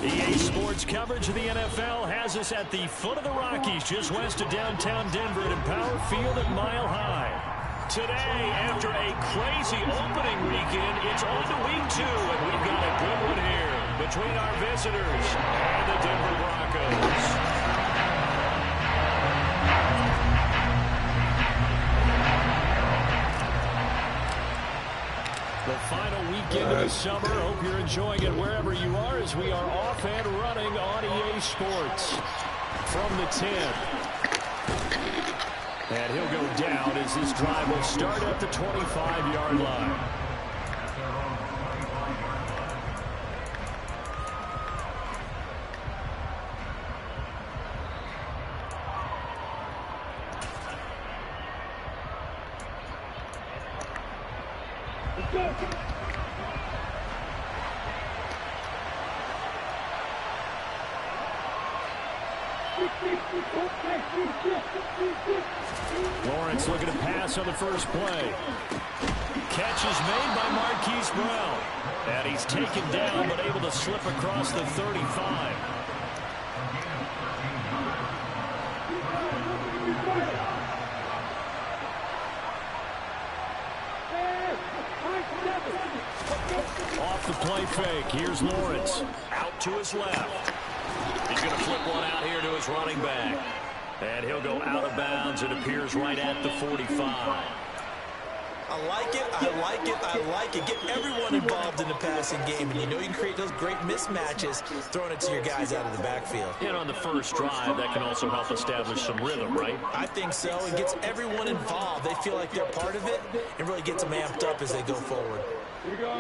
EA Sports coverage of the NFL has us at the foot of the Rockies, just west of downtown Denver at Empower Field at Mile High. Today, after a crazy opening weekend, it's on to week 2, and we've got a good one here between our visitors and the Denver Broncos. The final weekend of the summer. Hope you're enjoying it wherever you are as we are off and running on EA Sports from the 10. And he'll go down as this drive will start at the 25-yard line. Lawrence looking to pass on the first play. Catch is made by Marquise Brown. And he's taken down but able to slip across the 35. Off the play fake. Here's Lawrence. Out to his left. He's going to flip one out here to his running back. And he'll go out of bounds. It appears right at the 45. I like it, I like it, I like it. Get everyone involved in the passing game. And you know you can create those great mismatches throwing it to your guys out of the backfield. And on the first drive, that can also help establish some rhythm, right? I think so. It gets everyone involved. They feel like they're part of it and really gets them amped up as they go forward. Here we go.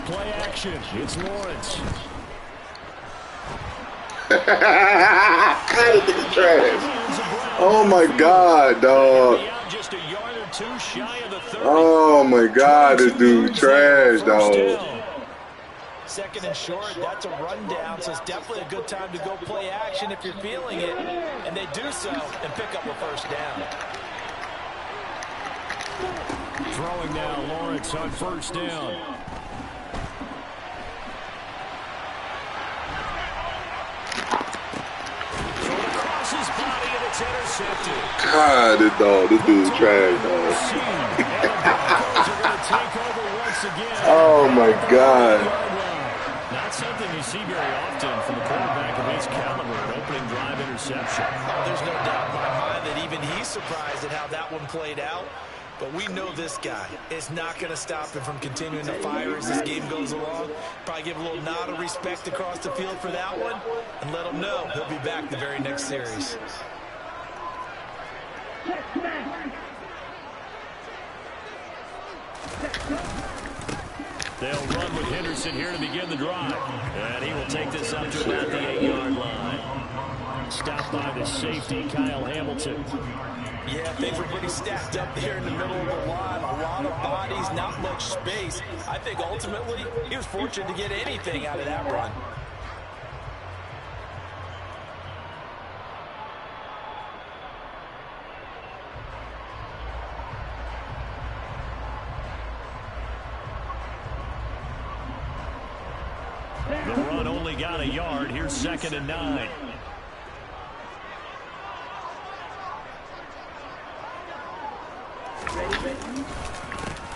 Play action. It's Lawrence. Oh my God, dog. Oh my God, this dude trash, dog. Second and short, that's a rundown, so it's definitely a good time to go play action if you're feeling it. And they do so and pick up a first down. Throwing now, Lawrence on first down. God, this dude's trash, dog. Oh my God. Not something you see very often from a quarterback of his caliber, an opening drive interception. Oh, there's no doubt in my mind that even he's surprised at how that one played out. But we know this guy is not going to stop him from continuing to fire as this game goes along. Probably give a little nod of respect across the field for that one and let him know he'll be back the very next series. They'll run with Henderson here to begin the drive. And he will take this up to about the 8-yard line. Stopped by the safety, Kyle Hamilton. Yeah, things were pretty stacked up there in the middle of the line. A lot of bodies, not much space. I think ultimately he was fortunate to get anything out of that run. The run only got a yard. Here's 2nd and 9.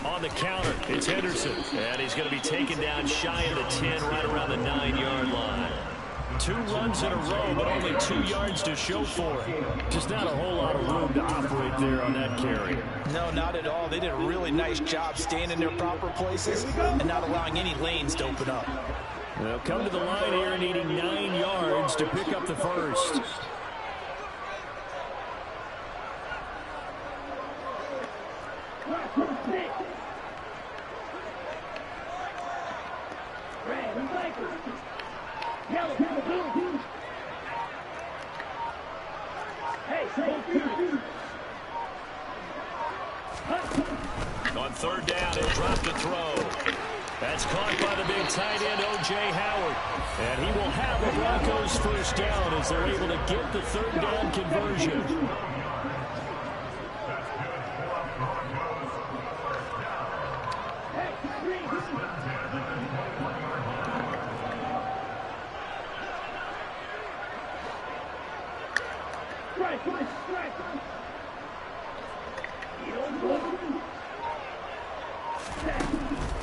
On the counter, it's Henderson. And he's going to be taken down shy of the 10, right around the 9-yard line. 2 runs in a row, but only 2 yards to show for it. Just not a whole lot of room to operate there on that carry. No, not at all. They did a really nice job staying in their proper places and not allowing any lanes to open up. They'll come to the line here needing 9 yards to pick up the first. That's caught by the big tight end, O.J. Howard. And he will have the Broncos first down as they're able to get the third down conversion.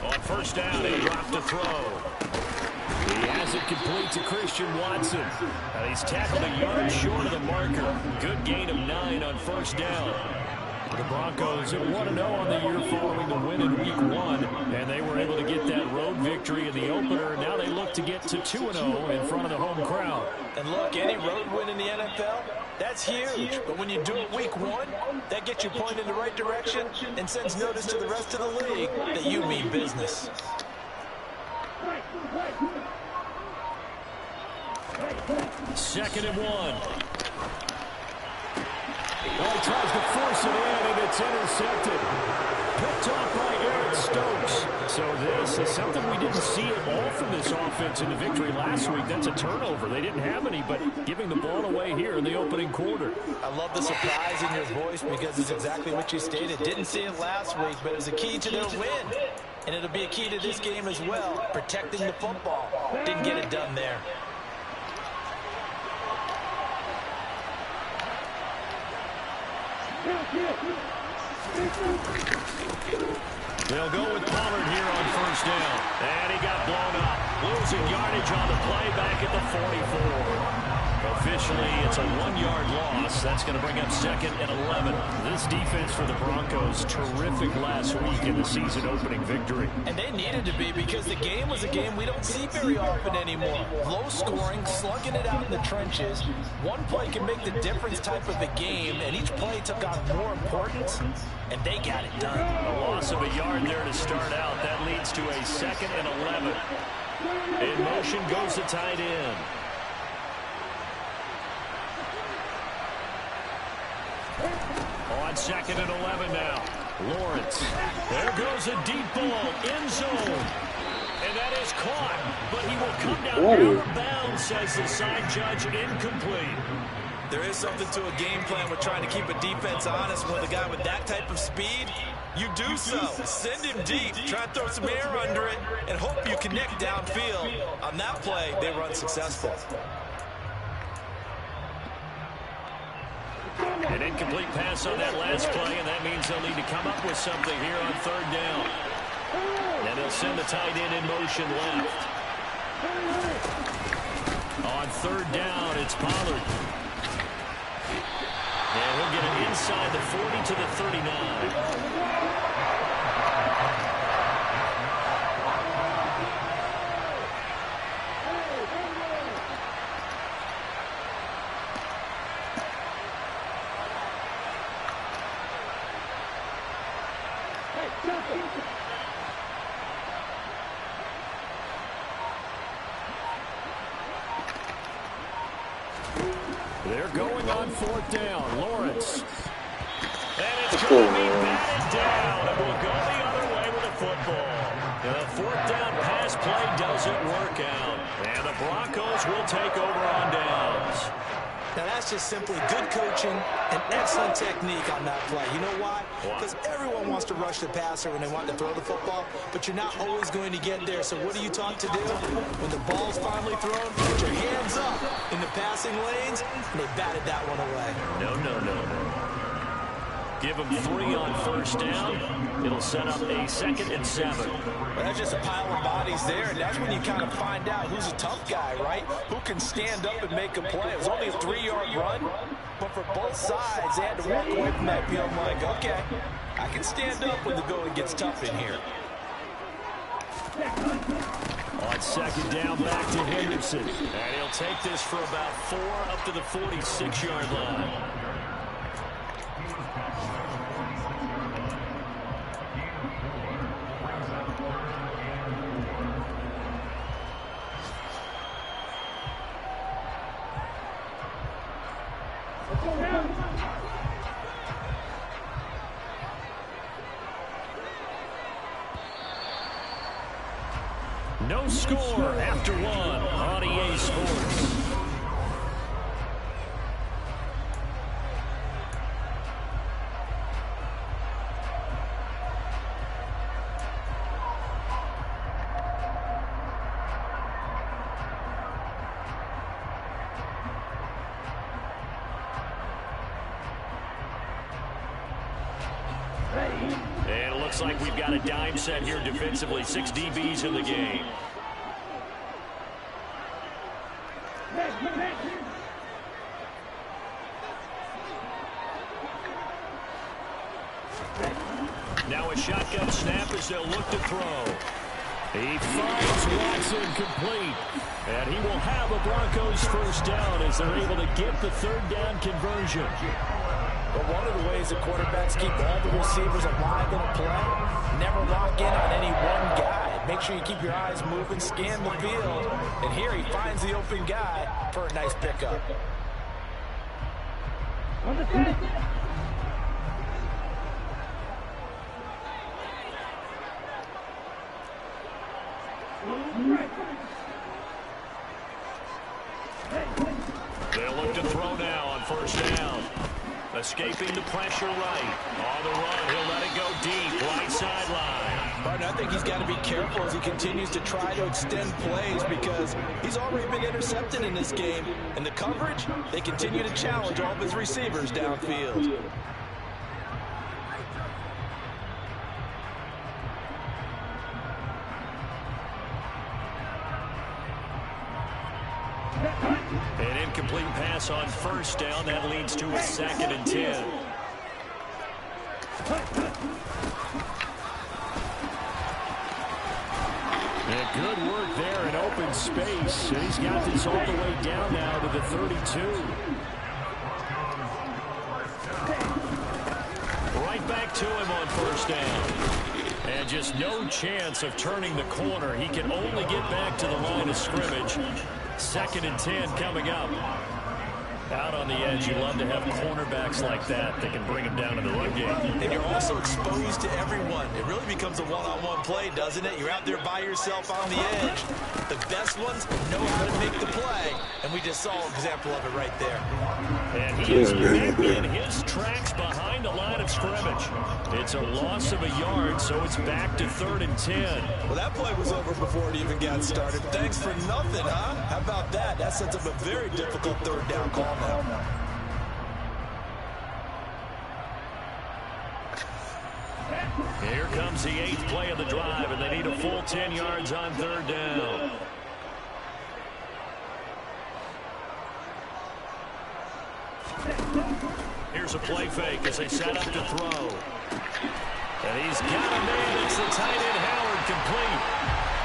On first down, he dropped a throw. He has it complete to Christian Watson. And he's tackled a yard short of the marker. Good gain of 9 on first down. The Broncos 1-0 on the year following the win in Week 1, and they were able to get that road victory in the opener. Now they look to get to 2-0 in front of the home crowd. And look, any road win in the NFL, that's huge. But when you do it Week 1, that gets you pointed in the right direction and sends notice to the rest of the league that you mean business. Second and 1. Well, he tries to force it in, and it's intercepted. Picked off by Eric Stokes. So this is something we didn't see at all from this offense in the victory last week. That's a turnover. They didn't have any, but giving the ball away here in the opening quarter. I love the surprise in your voice because it's exactly what you stated. Didn't see it last week, but it was a key to their win. And it'll be a key to this game as well, protecting the football. Didn't get it done there. They'll go with Pollard here on first down. And he got blown up. Losing yardage on the play back at the 44. Officially, it's a 1-yard loss. That's going to bring up second and 11. This defense for the Broncos, terrific last week in the season-opening victory. And they needed to be because the game was a game we don't see very often anymore. Low scoring, slugging it out in the trenches. One play can make the difference type of a game, and each play took on more importance, and they got it done. A loss of a yard there to start out. That leads to a second and 11. In motion goes the tight end. On second and 11 now. Lawrence. There goes a deep ball. End zone. And that is caught. But he will come down out of bounds, says the side judge. Incomplete. There is something to a game plan with trying to keep a defense honest. With a guy with that type of speed, you do so. Send him deep. Try and throw some air under it and hope you connect downfield. On that play, they were unsuccessful. An incomplete pass on that last play, and that means they'll need to come up with something here on third down. And they'll send the tight end in motion left. On third down, it's Pollard. And he'll get it inside the 40 to the 39. They're going on fourth down. Lawrence. And it's going to be batted down. And we'll go the other way with the football. The fourth down pass play doesn't work out. And the Broncos will take over on downs. Now, that's just simply good coaching and excellent technique on that play. You know why? Because everyone wants to rush the passer when they want to throw the football, but you're not always going to get there. So what are you taught to do? When the ball's finally thrown, put your hands up in the passing lanes, and they batted that one away. No. Give them 3 on first down. It'll set up a second and 7. Well, that's just a pile of bodies there, and that's when you kind of find out who's a tough guy, right? Who can stand up and make a play. It was only a 3-yard run, but for both sides, they had to walk away from that field like, okay, I can stand up when the going gets tough in here. On second down, back to Henderson. And he'll take this for about 4 up to the 46-yard line. No score after one on EA Sports. And it looks like we've got a dime set here defensively. 6 DBs in the game. Now a shotgun snap as they'll look to throw. He finds Watson complete. And he will have a Broncos first down as they're able to get the third down conversion. But one of the ways that quarterbacks keep all the receivers alive in a play, never lock in on any one guy. Make sure you keep your eyes moving, scan the field. And here he finds the open guy for a nice pickup. They'll look to throw now on first down. Escaping the pressure right. On the run, he'll let it go deep. Right sideline. Martin, I think he's got to be careful as he continues to try to extend plays because he's already been intercepted in this game. And the coverage, they continue to challenge all of his receivers downfield. An incomplete pass on first down. That leads to a 2nd and 10. And good work there in open space. And he's got this all the way down now to the 32. Right back to him on first down. And just no chance of turning the corner. He can only get back to the line of scrimmage. 2nd and 10 coming up. Out on the edge, you love to have cornerbacks like that that can bring him down in the run game. And you're also exposed to everyone. It really becomes a one-on-one play, doesn't it? You're out there by yourself on the edge. The best ones know how to make the play, and we just saw an example of it right there. And he is back in his tracks behind the line of scrimmage. It's a loss of a yard, so it's back to 3rd and 10. Well, that play was over before it even got started. Thanks for nothing, huh? How about that? That sets up a very difficult third down call now. Here comes the 8th play of the drive, and they need a full 10 yards on 3rd down. Here's a play fake as they set up to throw. And he's got a man. It's the tight end Howard complete.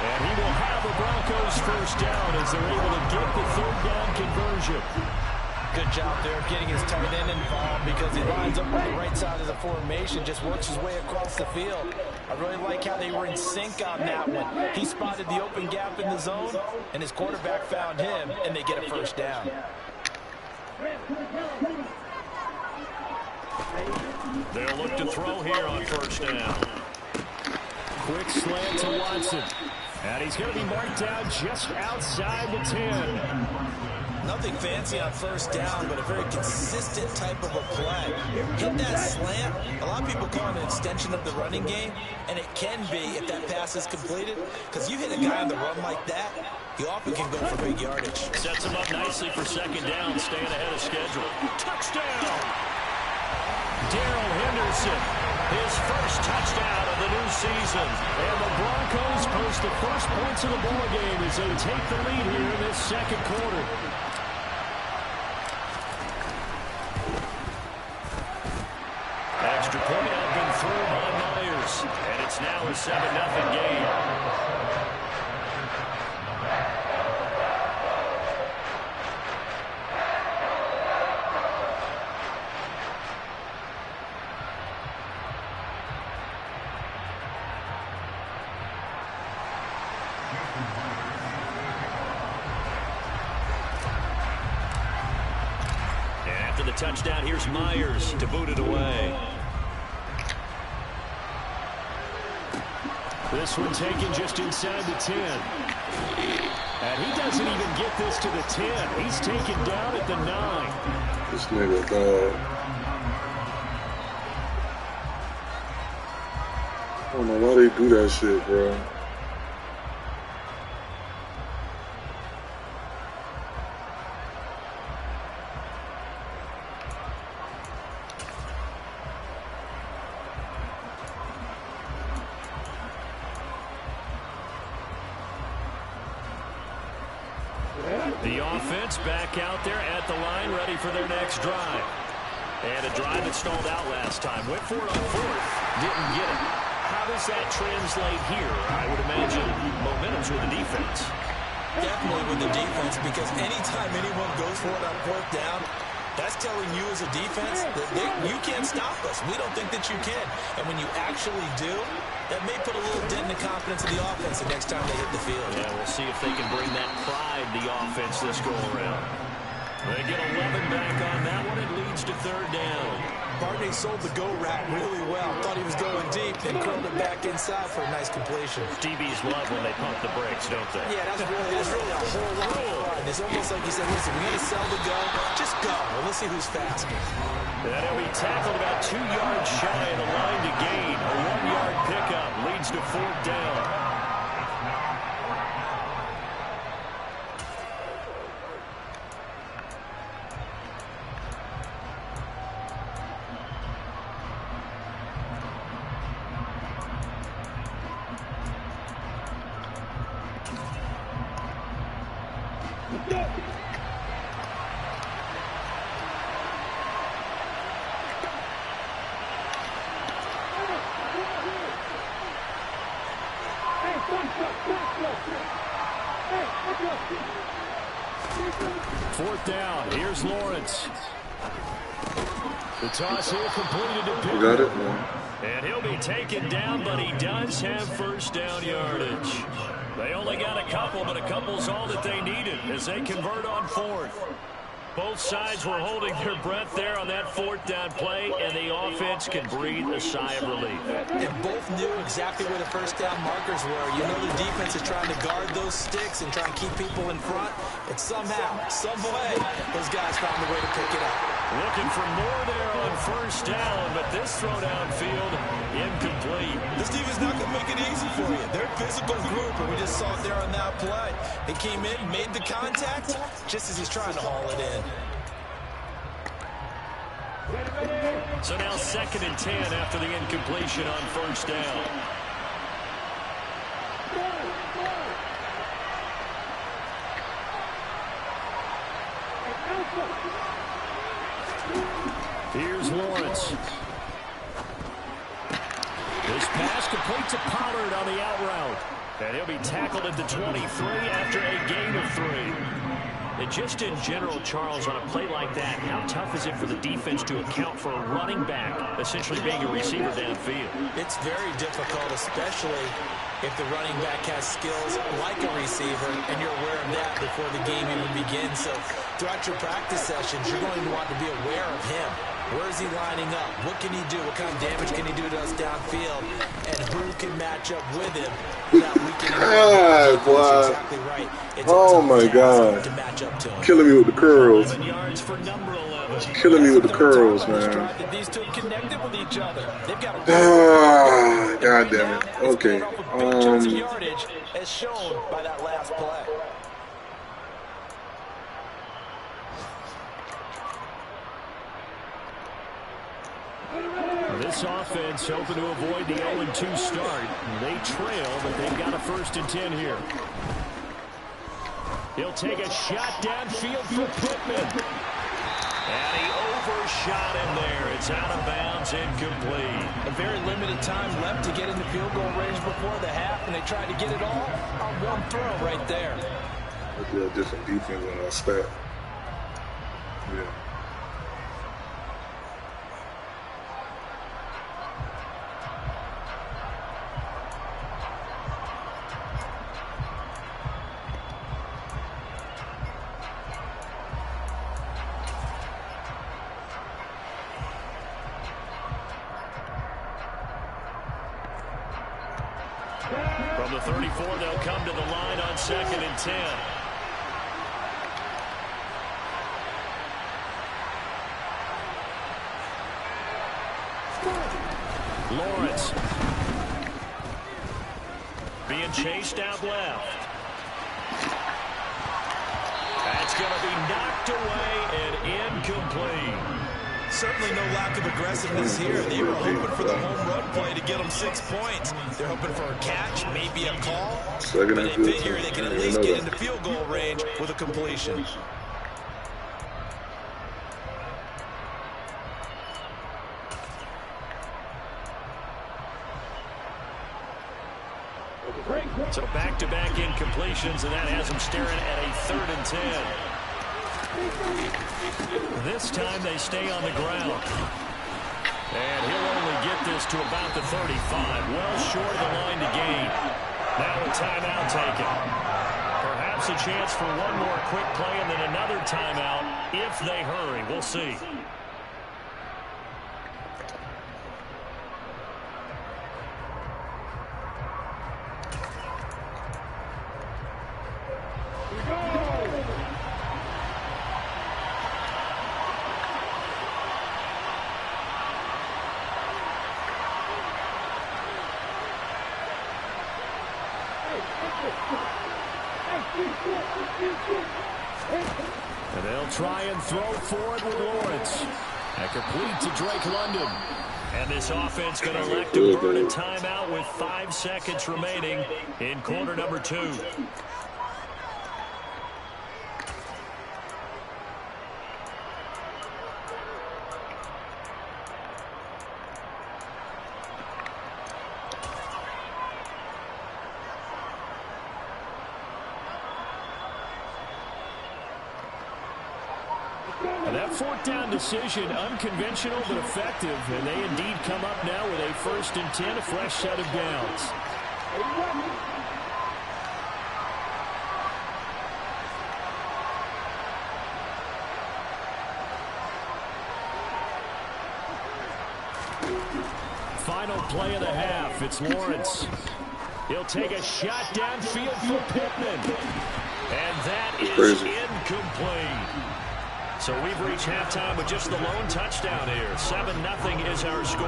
And he will have the Broncos first down as they're able to get the 3rd down conversion. Good job there of getting his tight end involved because he lines up on the right side of the formation, just works his way across the field. I really like how they were in sync on that one. He spotted the open gap in the zone, and his quarterback found him, and they get a first down. They'll look to throw here on first down. Quick slant to Watson. And he's going to be marked down just outside the 10. Nothing fancy on first down, but a very consistent type of a play. Hit that slant. A lot of people call it an extension of the running game, and it can be if that pass is completed, because you hit a guy on the run like that, he often can go for big yardage. Sets him up nicely for 2nd down, staying ahead of schedule. Touchdown! Darrell Henderson, his first touchdown of the new season. And the Broncos post the first points of the ball game as they take the lead here in this 2nd quarter. Extra point out been through by Myers. And it's now a 7-0 game. The touchdown, here's Myers to boot it away. This one taken just inside the 10. And he doesn't even get this to the 10. He's taken down at the 9. This nigga, dog. I don't know why they do that shit, bro. The offense back out there at the line, ready for their next drive. And a drive that stalled out last time. Went for it on fourth, didn't get it. How does that translate here? I would imagine momentum's with the defense. Definitely with the defense, because anytime anyone goes for it on fourth down, that's telling you as a defense that you can't stop us. We don't think that you can. And when you actually do, that may put a little dent in the confidence of the offense the next time they hit the field. Yeah, we'll see if they can bring that pride, the offense, this go-around. They get 11 back on that one. It leads to third down. Barney sold the go route really well. Thought he was going deep, then curled it back inside for a nice completion. DBs love when they pump the brakes, don't they? Yeah, that's really a whole lot of fun. It's almost like you said, listen, we're going to sell the go. Just go. Well, let's see who's faster. And he'll be tackled about 2 yards shy of the line to gain. A 1-yard pickup leads to fourth down. Fourth down. Here's Lawrence. The toss here completed to Pittman. Got it, man. And he'll be taken down, but he does have first down yardage. They only got a couple, but a couple's all that they needed as they convert on fourth. Both sides were holding their breath there on that fourth down play, and the offense can breathe a sigh of relief. And both knew exactly where the first down markers were. You know the defense is trying to guard those sticks and try and keep people in front. But somehow, some way, those guys found a way to pick it up. Looking for more there on first down, but this throw downfield incomplete. This defense not going to make it easy for you. They're a physical group, and we just saw it there on that play. They came in, made the contact, just as he's trying to haul it in. So now 2nd and 10 after the incompletion on first down. Here's Lawrence. This pass complete to Pollard on the out route. And he'll be tackled at the 23 after a gain of 3. And just in general, Charles, on a play like that, how tough is it for the defense to account for a running back essentially being a receiver downfield? It's very difficult, especially if the running back has skills like a receiver, and you're aware of that before the game even begins. So throughout your practice sessions, you're going to want to be aware of him. Where is he lining up? What can he do? What kind of damage can he do to us downfield? And who can match up with him without weakening him? Boy. Exactly right. Oh, my God. To match up to him. Killing me with the curls. 11 yards for number 11. Killing me with the curls, man. These two connected with each other. They've got Ah, God damn it. Okay. Yardage as shown by that last play. This offense hoping to avoid the 0-2 start. They trail, but they've got a 1st and 10 here. He'll take a shot downfield for Pittman. And he overshot him there. It's out of bounds, incomplete. A very limited time left to get in the field goal range before the half, and they tried to get it all on one throw right there. That'd be a different defense on our stat. Yeah. From the 34, they'll come to the line on 2nd and 10. Lawrence being chased out left. That's going to be knocked away and incomplete. Certainly no lack of aggressiveness here. They were hoping for the home run play to get them 6 points. They're hoping for a catch, maybe a call. But they figure they can at least get into field goal range with a completion. So back-to-back incompletions, and that has them staring at a 3rd and 10. This time they stay on the ground. And he'll only get this to about the 35, well short of the line to gain. Now a timeout taken. Perhaps a chance for one more quick play and then another timeout if they hurry. We'll see. And they'll try and throw forward with Lawrence. And complete to Drake London. And this offense going to elect to burn a timeout with 5 seconds remaining in quarter number 2. And that 4th down decision, unconventional but effective, and they indeed come up now with a 1st and 10, a fresh set of downs. Final play of the half, it's Lawrence. He'll take a shot downfield for Pittman. And that is incomplete. So we've reached halftime with just the lone touchdown here. 7-0 is our score.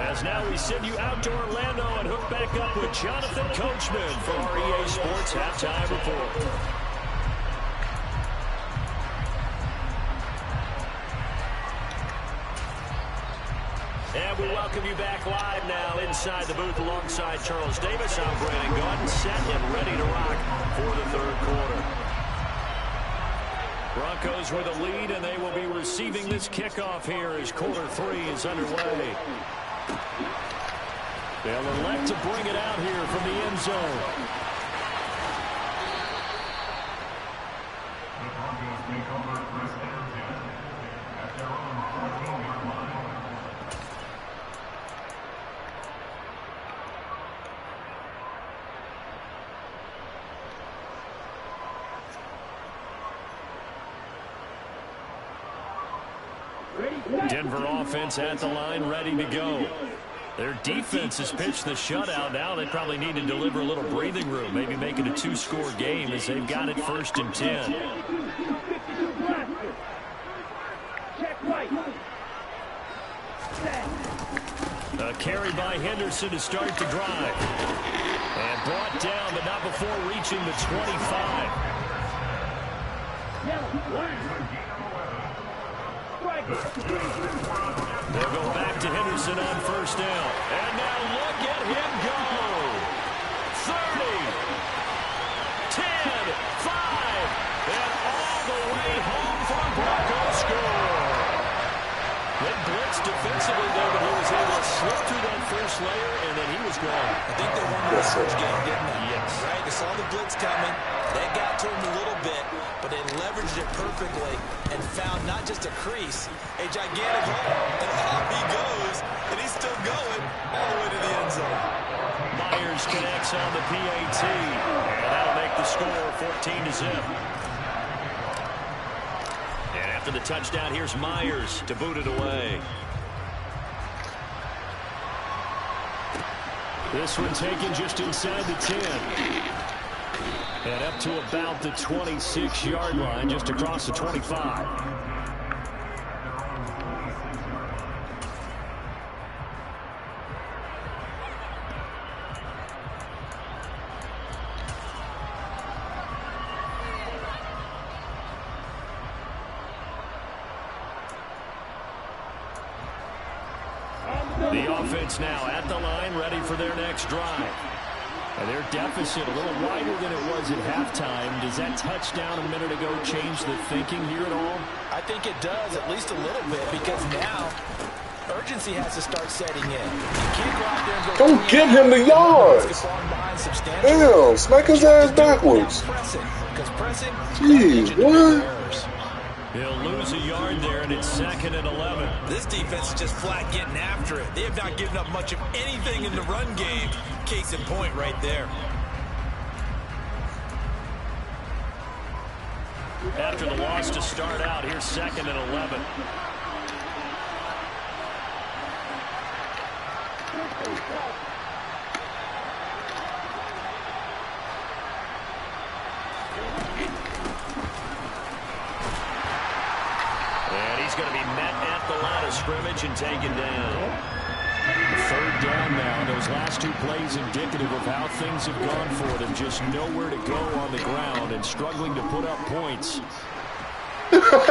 As now we send you out to Orlando and hook back up with Jonathan Coachman for our EA Sports Halftime Report. And we welcome you back live now inside the booth alongside Charles Davis. I'm Brandon Gaudin, set and ready to rock for the 3rd quarter. Broncos with a lead, and they will be receiving this kickoff here as quarter 3 is underway. They'll elect to bring it out here from the end zone. The Broncos take over first and 10 at their own 14-yard line. Denver offense at the line, ready to go. Their defense has pitched the shutout. Now they probably need to deliver a little breathing room, maybe make it a 2-score game as they've got it 1st and 10. A carry by Henderson to start the drive. And brought down, but not before reaching the 25. They'll go back to Henderson on 1st down. And now look at him go. 30, 10, 5, and all the way home for a Broncos score. They blitzed defensively there, but he was able to slip through that first layer, and then he was gone. I think they won the first game, didn't they? Yes. Right? They saw the blitz coming. They got to him a little bit, but they leveraged it perfectly and found not just a crease, a gigantic hole. And off he goes, and he's still going all the way to the end zone. Myers connects on the PAT, and that'll make the score 14-0. And after the touchdown, here's Myers to boot it away. This one taken just inside the 10. And up to about the 26-yard line, just across the 25. The offense now at the line, ready for their next drive. And their deficit a little wider than it was at halftime. Does that touchdown a minute ago change the thinking here at all? I think it does, at least a little bit, because now urgency has to start setting in. You can't go out there and go. Don't give him the yards. Damn, smack his ass backwards. Jeez, what? They'll lose a yard there, and it's 2nd and 11. This defense is just flat getting after it. They have not given up much of anything in the run game. Case in point right there. After the loss to start out, here's 2nd and 11. He's going to be met at the line of scrimmage and taken down. 3rd down now. Those last 2 plays indicative of how things have gone for them. Just nowhere to go on the ground and struggling to put up points. A throw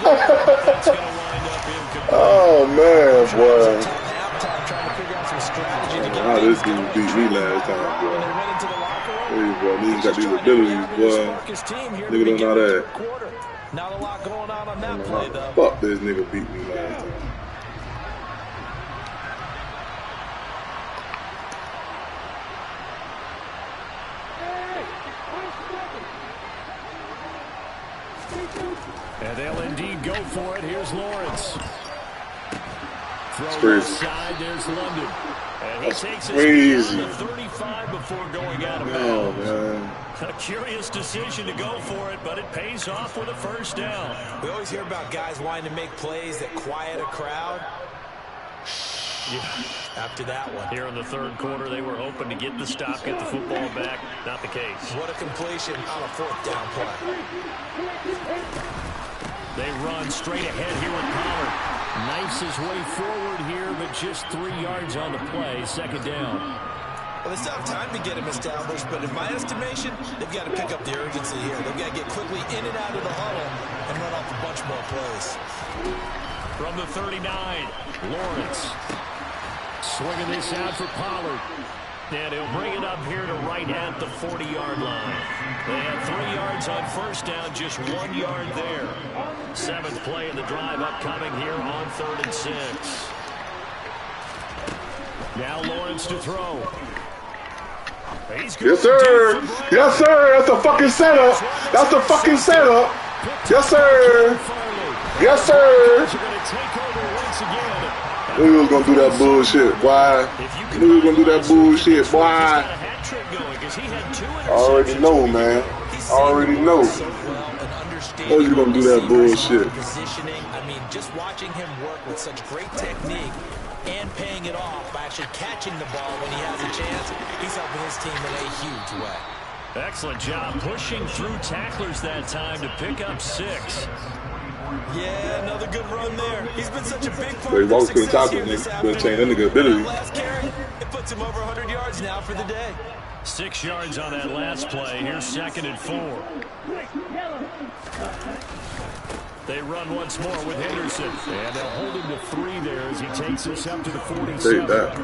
there, that's going to wind up incomplete. Oh, man, boy. Trying to figure out some strategy to get This dude beat me last time, boy. Hey, boy, niggas got these abilities, boy. Nigga don't know that. Not a lot going on that play, though. Fuck, this nigga beat me last time. And they'll indeed go for it. Here's Lawrence. Throw crazy. side, there's London. And he takes crazy. it down to 35 before going out of bounds. Oh, man. A curious decision to go for it, but it pays off with a 1st down. We always hear about guys wanting to make plays that quiet a crowd. Yeah, after that one. Here in the 3rd quarter, they were hoping to get the stop, get the football back. Not the case. What a completion on a 4th down play. They run straight ahead here with Pollard. Knifes his way forward here, but just 3 yards on the play. 2nd down. Well, they still have time to get him established, but in my estimation, they've got to pick up the urgency here. They've got to get quickly in and out of the huddle and run off a bunch more plays. From the 39, Lawrence swinging this out for Pollard. And he'll bring it up here to right at the 40-yard line. They had 3 yards on 1st down, just 1 yard there. 7th play of the drive upcoming here on 3rd and 6. Now Lawrence to throw. Yes, sir. Yes, sir. That's the fucking setup. That's the fucking setup. Yes, sir. Yes, sir. Knew he was going to do that bullshit, boy. Knew he was going to do that bullshit, boy. I already know, man. I already know. Know you going to do that bullshit. Positioning. I mean, just watching him work with such great technique and paying it off by actually catching the ball when he has a chance, he's helping his team in a huge way. Excellent job pushing through tacklers that time to pick up 6. Yeah, another good run there. He's been such a big part Well, of their couldn't success tackle here this him. afternoon. Couldn't change that nigga ability. Last carry, it puts him over 100 yards now for the day. 6 yards on that last play. Here's 2nd and 4. They run once more with Henderson. And they'll hold him to 3 there as he takes us up to the 47. Take that.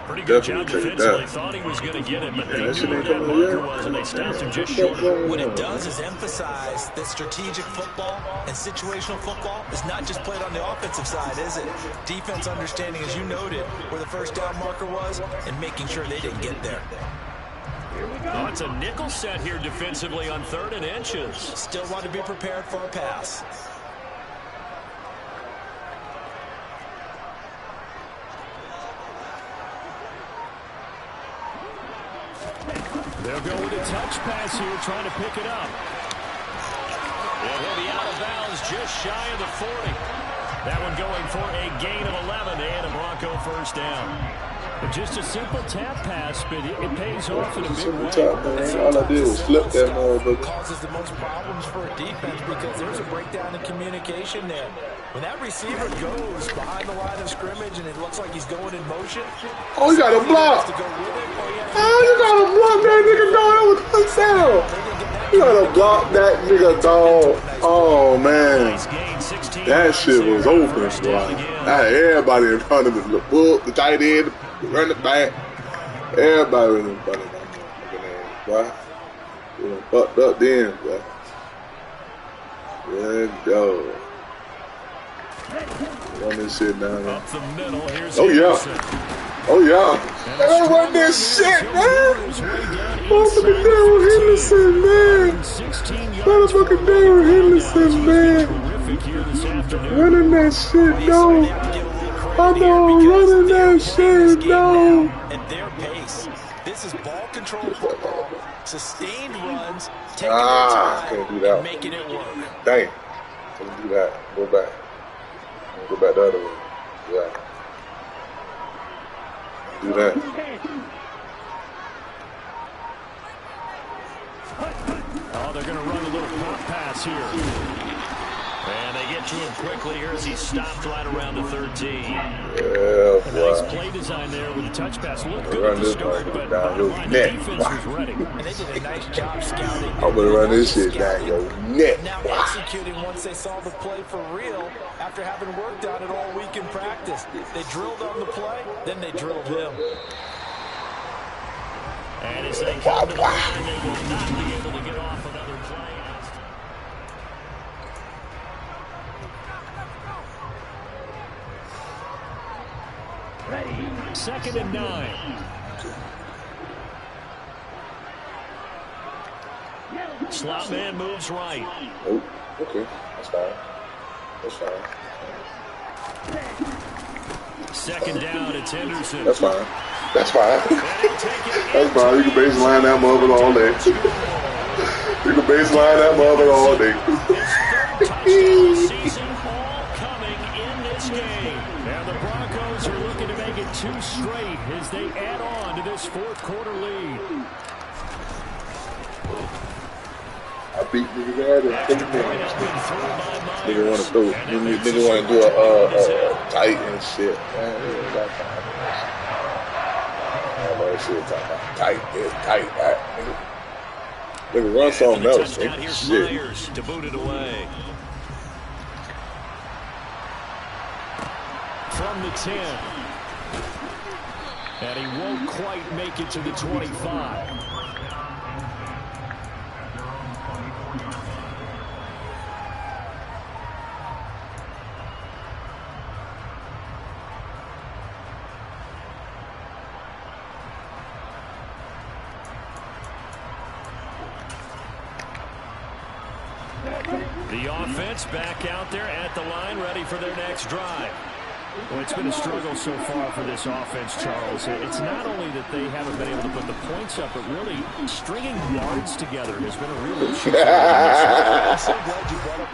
Pretty good job Definitely take defensively. that. Thought he was going to get it, but Yeah, they that shit knew ain't where that coming marker yet. was, and they stopped him just short. What it does is emphasize that strategic football and situational football is not just played on the offensive side, is it? Defense understanding, as you noted, where the 1st down marker was and making sure they didn't get there. Oh, it's a nickel set here defensively on 3rd and inches. Still want to be prepared for a pass. They'll go with a touch pass here, trying to pick it up. And he'll be out of bounds just shy of the 40. That one going for a gain of 11 and a Bronco 1st down. Just a simple tap pass, but it pays off in a big Simple way. tap, man. All I did was flip that motherfucker. Causes the most problems for a defense because there's a breakdown in communication there. When that receiver goes behind the line of scrimmage and it looks like he's going in motion. Oh, you got a block. Oh, you got to block that nigga, dog. That was a touchdown. You got to block that nigga, dog. Oh, man. That shit was open, boy. I had everybody in front of me. The tight end, run the back. Everybody was in front of my motherfucking ass, boy. You know, fucked up then, boy. Good go. Run this shit down there. Oh, yeah. Oh, yeah. I don't run this shit, man. Motherfucking Darrell Henderson, man. Motherfucking Darrell Henderson, man. Running that shit, no. I know, running that shit, no. At their pace. This is ball control football. Sustained runs, taking their time, can't do that. and making it work. Dang. Can't do that. Go back. Go back the other way. Yeah. Do that. Oh, they're going to run a little pop pass here. And they get to him quickly here as he stopped right around the 13. Yeah, A nice boy. play design there with the touch pass. Looked good Run at the this start, but down your the neck. defense was ready. And they did a nice job scouting. I'm gonna run this shit down your neck. Now executing once they saw the play for real after having worked on it all week in practice. They drilled on the play, then they drilled him. And as they come to the line, they will not be able to get off another play. Second and 9. Slot man moves right. Oh, okay. That's fine. That's fine. Second down, it's Henderson. That's fine. That's fine. That's fine. You can baseline that motherfucker all day. You can baseline that motherfucker all day. Season all coming in this game. And the Broncos are looking to make it 2 straight as they add on to this fourth quarter lead. I beat niggas out of nigga want to throw. Nigga want to do a tight and shit. Man, that time. I know that shit talking about tight. It's tight. Nigga run something else. Shit. Myers to boot it away. From the 10. And he won't quite make it to the 25. The offense back out there at the line, ready for their next drive. Well, it's been a struggle so far for this offense, Charles. It's not only that they haven't been able to put the points up, but really stringing yards together has been a real issue.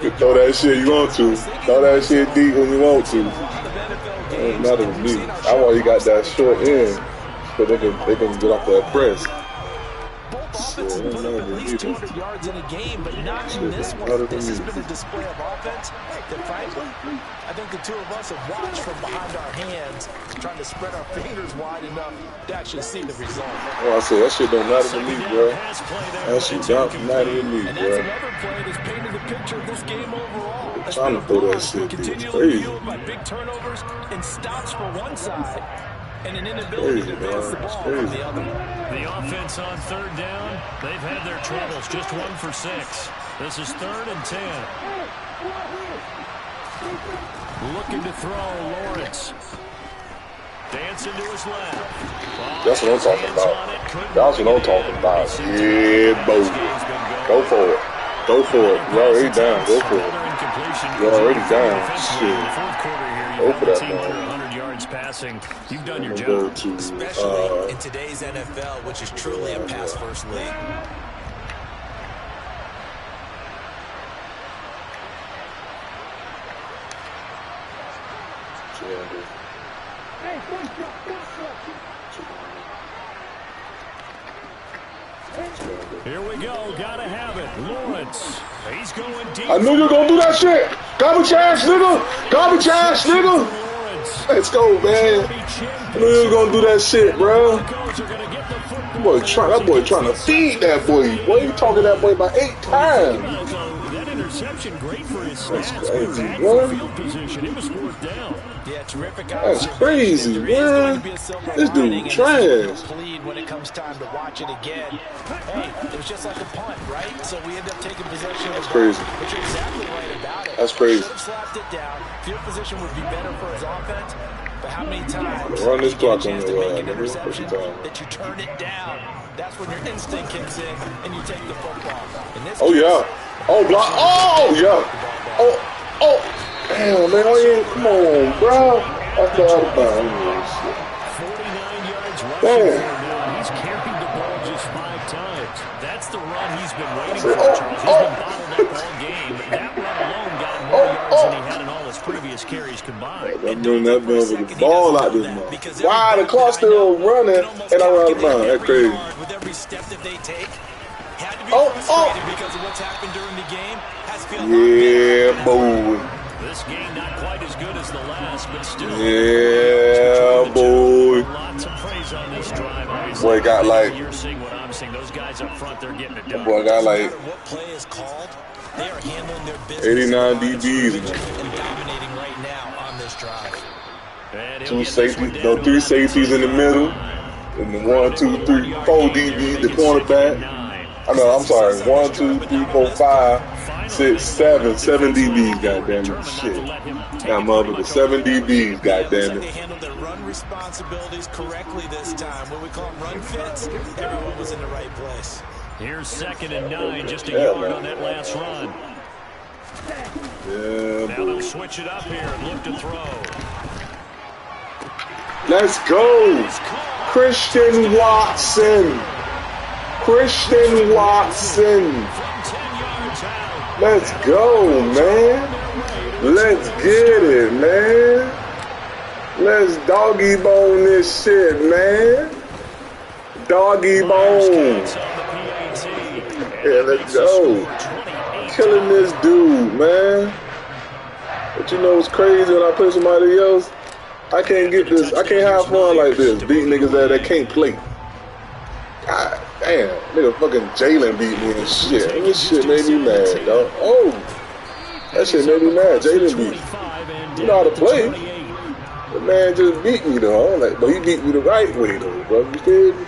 You throw that shit you want to. Throw that shit deep when you want to. It doesn't matter to me. I want you got that short end so they can get off that press. Offense has put up at least 200 yards in a game, but not in this one. This has been a display of offense that, frankly, I think the two of us have watched from behind our hands, trying to spread our fingers wide enough to actually see the result. Well, I said, that shit don't matter to me, bro. That shit don't matter to me, And bro. that's another play that's painted the picture of this game overall. I'm trying to throw that shit, dude. It's crazy. By big turnovers and stops for one side, and an inability to advance the ball from the other. The offense on third down, they've had their troubles, just 1 for 6. This is 3rd and 10. Looking to throw, Lawrence. Dancing to his left. That's what I'm talking about. That's what I'm talking about. Yeah, boy. Go for it. Go for it. You're already down. Go for it. You're already down. Shit. Go for that, man. Passing, you've done your job. Especially in today's NFL, which is truly a pass-first league. Here we go. Gotta have it. Lawrence. He's going deep. I knew you were going to do that shit. Garbage ass, nigga. Garbage ass, nigga. Let's go, man. I knew you were going to do that shit, bro. That boy trying to feed that boy. Boy, you talking that boy about 8 times. That interception, great for his stats. That's crazy, Bad bro. for field position. It was fourth down. Yeah, terrific. That's crazy, man. This dude trash. When it comes time to watch it again, hey, it was just like a punt, right? So we end up taking possession. That's crazy. But you're exactly right about it. That's crazy. Should have slapped it down. Field position would be better for his offense. But how many times run this clock on to your make an nigga. interception that you turn it down? That's when your instinct kicks in and you take the football. In this Oh, case, yeah. Oh, block. Oh, yeah. Oh. Damn, man. Come on, bro. That's the out of bounds. 49 yards rushing Damn. now. He's carried the ball just 5 times. That's the run he's been waiting for, Charles. He's been bottled up all game. That run alone got him more yards than he had in all his previous carries combined. I'm doing that man with the ball out this month. Why the clock still running and I'm out of bounds? That's crazy. With every step that they take, had to be Oh. frustrated because of what's happened during the game. Has felt Yeah, boy. This game not quite as good as the last, but still. Yeah, boy. Lots of praise on this drive. Boy got like. You're seeing what I'm seeing. Those guys up front, they're getting it done. Boy got like what play is called. They are handling their business 89 DBs. and dominating right now on this drive. 2 safeties, no 3 safeties in the middle, and the 1, 2, 3, 4 DBs, the cornerback. I'm sorry, 1, 2, 3, 4, 5, 6, 7 DBs. Goddamn it, shit. Got motherfucker 7 DBs. Goddamn it. They handled their run responsibilities correctly this time. What we call them run fits. Everyone was in the right place. Here's 2nd and 9, just a yard on that last run. Yeah, Now they'll switch it up here and look to throw. let's go, Christian Watson. Christian Watson. Let's go, man. Let's get it, man. Let's doggy bone this shit, man. Doggy bone. Yeah, let's go. Killing this dude, man. But you know what's crazy when I play somebody else? I can't get this. I can't have fun like this. Beat niggas that can't play. God damn. Nigga fucking Jalen beat me and shit. This shit made me mad, dog. Oh. That shit made me mad. Jalen beat me. You know how to play. The man just beat me, though. Like, but he beat me the right way, though, bro. You feel me?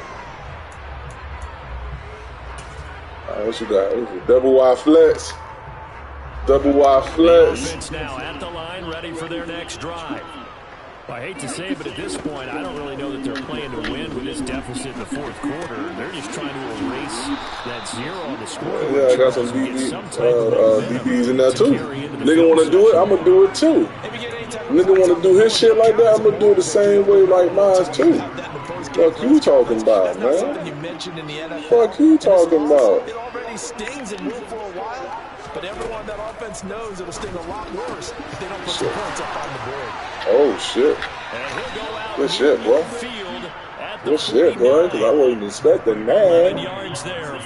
Alright, what you got? This is double wide flex. Double wide flex. Now at the line, ready for their next drive. I hate to say it, but at this point, I don't really know that they're playing to win with this deficit in the 4th quarter. They're just trying to erase that 0 on the scoreboard. Yeah, I got some DBs in there too. Nigga want to do it, I'm going to do it too. Nigga want to do his shit like that, I'm going to do it the same way like mine too. Fuck you talking about, man? Fuck you talking about? It already stings and moved for a while, but everyone that offense knows it'll sting a lot worse if they don't put some points up on the board. Oh shit. Good shit, boy. Good shit, boy, because I wasn't expecting that.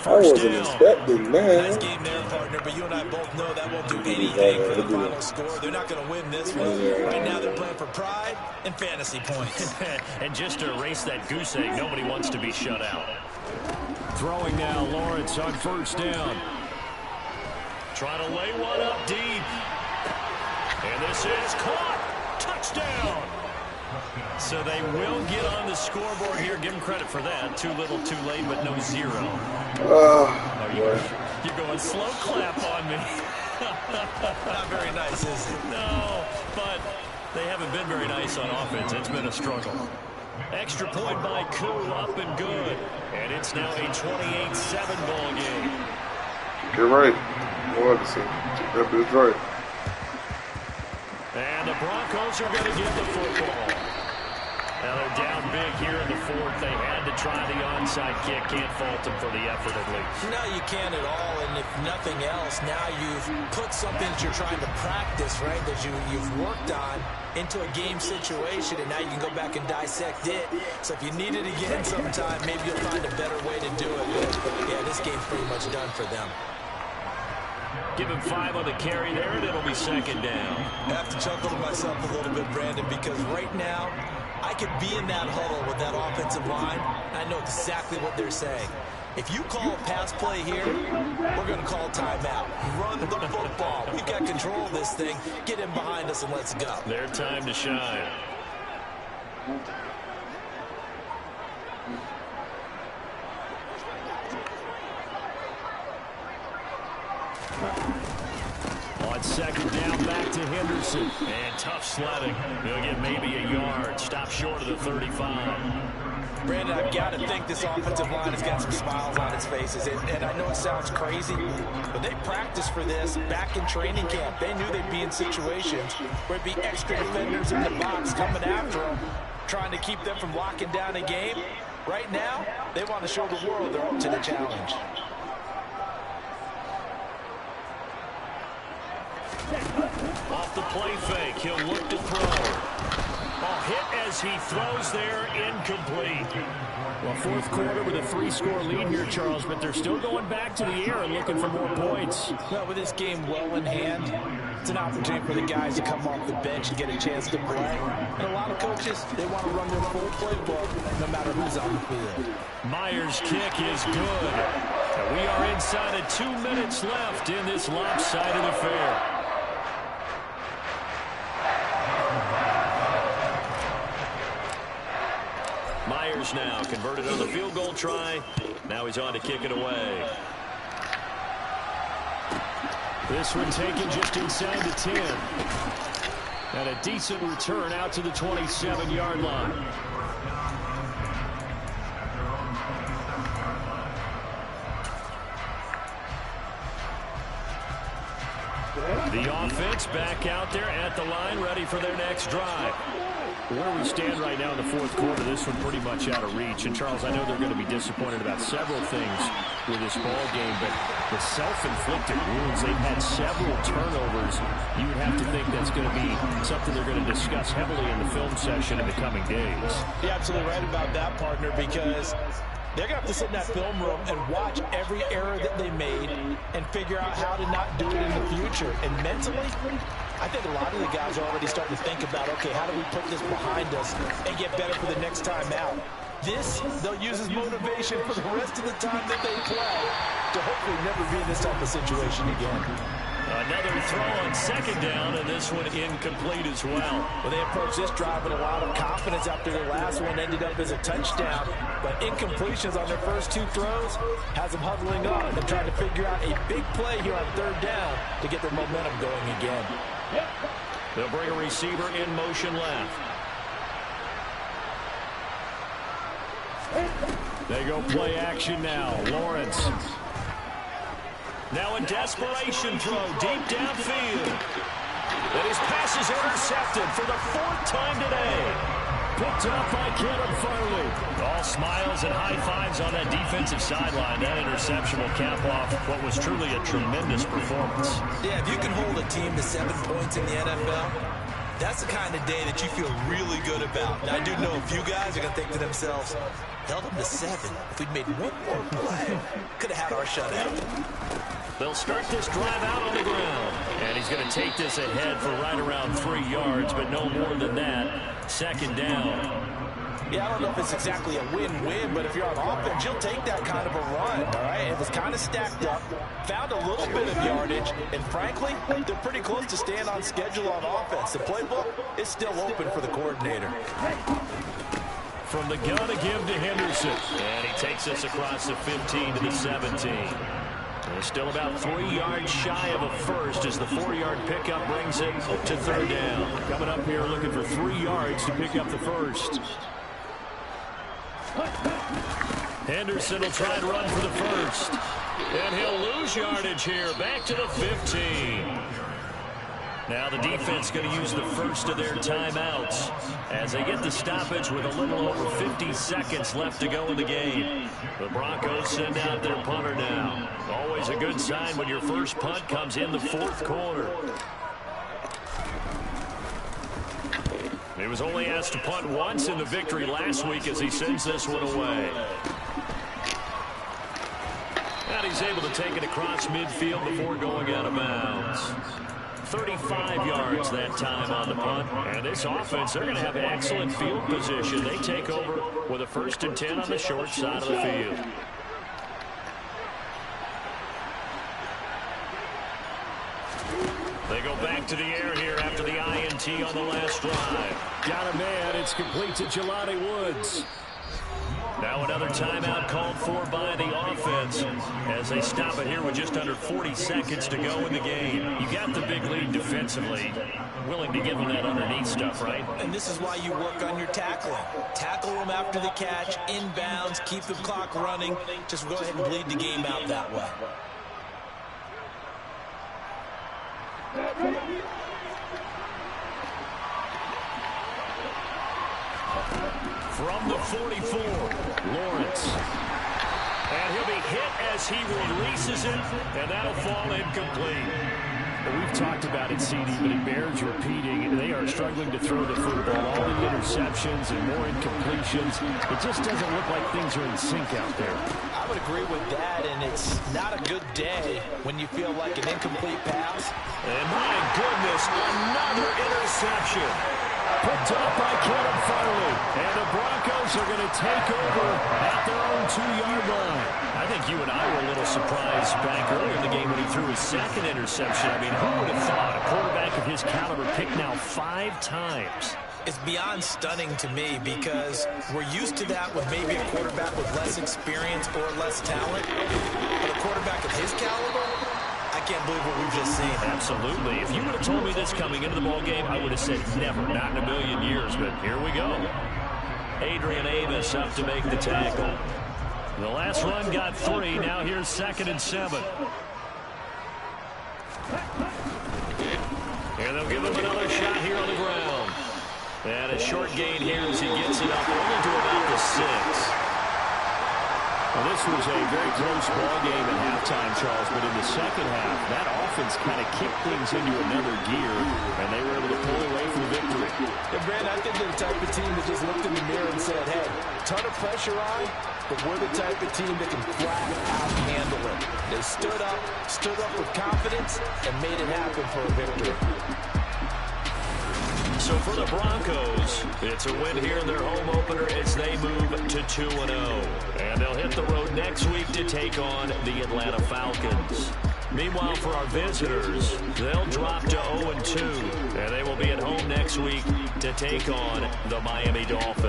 I wasn't expecting that. Game there, partner, but you and I both know that won't do anything for the final score. They're not going to win this one. Right now they're playing for pride and fantasy points. And just to erase that goose egg, nobody wants to be shut out. Throwing now, Lawrence on 1st down. Trying to lay one up deep. And this is caught. Touchdown. So they will get on the scoreboard here. Give them credit for that. Too little, too late, but no 0. You're going slow clap on me. Not very nice, is it? No, but they haven't been very nice on offense. It's been a struggle. Extra point by Koo, up and good. And it's now a 28-7 ball game. You're right. That is right. And the Broncos are going to get the football. Now they're down big here in the fourth. They had to try the onside kick. Can't fault them for the effort, at least. No, you can't at all. And if nothing else, now you've put something that you're trying to practice, right, that you've worked on into a game situation, and now you can go back and dissect it. So if you need it again sometime, maybe you'll find a better way to do it. But, yeah, this game's pretty much done for them. Give him 5 on the carry there, and it'll be second down. I have to chuckle to myself a little bit, Brandon, because right now I could be in that huddle with that offensive line. I know exactly what they're saying. If you call a pass play here, we're going to call timeout. Run the football. We've got control of this thing. Get in behind us and let's go. Their time to shine. On second down, back to Henderson. And tough sledding. He'll get maybe a yard. Stop short of the 35. Brandon, I've got to think this offensive line has got some smiles on its faces. And I know it sounds crazy, but they practiced for this back in training camp. They knew they'd be in situations where it'd be extra defenders in the box coming after them, trying to keep them from locking down a game. Right now, they want to show the world they're up to the challenge. Off the play fake, he'll look to throw. Hit as he throws there, incomplete. Well, fourth quarter with a 3-score lead here, Charles, but they're still going back to the air and looking for more points. Well, with this game well in hand, it's an opportunity for the guys to come off the bench and get a chance to play. And a lot of coaches, they want to run their full playbook no matter who's on the field. Myers' kick is good. And we are inside of 2 minutes left in this lopsided affair. Myers now converted on the field goal try. Now he's on to kick it away. This one taken just inside the 10. And a decent return out to the 27-yard line. The offense back out there at the line, ready for their next drive. Where we stand right now in the fourth quarter, this one pretty much out of reach. And, Charles, I know they're going to be disappointed about several things with this ball game, but the self-inflicted wounds, they've had several turnovers. You would have to think that's going to be something they're going to discuss heavily in the film session in the coming days. You're absolutely right about that, partner, because they're going to have to sit in that film room and watch every error that they made and figure out how to not do it in the future. And mentally, I think a lot of the guys are already starting to think about, okay, how do we put this behind us and get better for the next time out? This, they'll use as motivation for the rest of the time that they play to hopefully never be in this type of situation again. Another throw on second down, and this one incomplete as well. Well, they approached this drive with a lot of confidence after their last one ended up as a touchdown. But incompletions on their first 2 throws has them huddling up and trying to figure out a big play here on third down to get their momentum going again. They'll bring a receiver in motion left. They go play action now. Lawrence. Now a desperation throw deep downfield. And his pass is intercepted for the 4th time today. Picked up by Caleb Farley. All smiles and high fives on that defensive sideline. That interception will cap off what was truly a tremendous performance. Yeah, if you can hold a team to 7 points in the NFL, that's the kind of day that you feel really good about. Now, I do know a few guys are going to think to themselves, held them to 7. If we'd made 1 more play, could have had our shutout. They'll start this drive out on the ground. And he's going to take this ahead for right around 3 yards, but no more than that. Second down. Yeah, I don't know if it's exactly a win-win, but if you're on offense, you'll take that kind of a run, all right? It was kind of stacked up, found a little bit of yardage, and frankly, they're pretty close to staying on schedule on offense. The playbook is still open for the coordinator. From the gun to give to Henderson. And he takes us across the 15 to the 17. They're still about 3 yards shy of a first as the 4-yard pickup brings it to third down. Coming up here looking for 3 yards to pick up the first. Henderson will try and run for the first. And he'll lose yardage here. Back to the 15. Now the defense going to use the first of their timeouts as they get the stoppage with a little over 50 seconds left to go in the game. The Broncos send out their punter now. Always a good sign when your first punt comes in the fourth quarter. He was only asked to punt once in the victory last week as he sends this one away. And he's able to take it across midfield before going out of bounds. 35 yards that time on the punt. And this offense, they're going to have excellent field position. They take over with a 1st and 10 on the short side of the field. They go back to the air here after the INT on the last drive. Got a man. It's complete to Jelani Woods. Now another timeout called for by the offense as they stop it here with just under 40 seconds to go in the game. You got the big lead defensively. Willing to give them that underneath stuff, right? And this is why you work on your tackling. Tackle them after the catch, inbounds, keep the clock running. Just go ahead and bleed the game out that way. From the 44, Lawrence. And he'll be hit as he releases it, and that'll fall incomplete. Well, we've talked about it, CD, but it bears repeating. They are struggling to throw the football. All the interceptions and more incompletions. It just doesn't look like things are in sync out there. I would agree with that, and it's not a good day when you feel like an incomplete pass. And my goodness, another interception. Picked up by Caleb Farley. And the Broncos are going to take over at their own 2-yard line. I think you and I were a little surprised back earlier in the game when he threw his second interception. I mean, who would have thought a quarterback of his caliber picked now 5 times? It's beyond stunning to me because we're used to that with maybe a quarterback with less experience or less talent. But a quarterback of his caliber, I can't believe what we've just seen. Absolutely. If you would have told me this coming into the ballgame, I would have said never, not in a million years. But here we go. Adrian Amos up to make the tackle. The last run got 3. Now here's 2nd and 7. And they'll give him another shot here on the ground. And a short gain here as he gets it up only to about the 6. Well, this was a very close ball game at halftime, Charles, but in the second half, that offense kind of kicked things into another gear, and they were able to pull away from the victory. Yeah, Brand, I think they're the type of team that just looked in the mirror and said, hey, ton of pressure on, but we're the type of team that can flat out handle it. They stood up with confidence, and made it happen for a victory. So for the Broncos, it's a win here in their home opener as they move to 2-0. And they'll hit the road next week to take on the Atlanta Falcons. Meanwhile, for our visitors, they'll drop to 0-2. And they will be at home next week to take on the Miami Dolphins.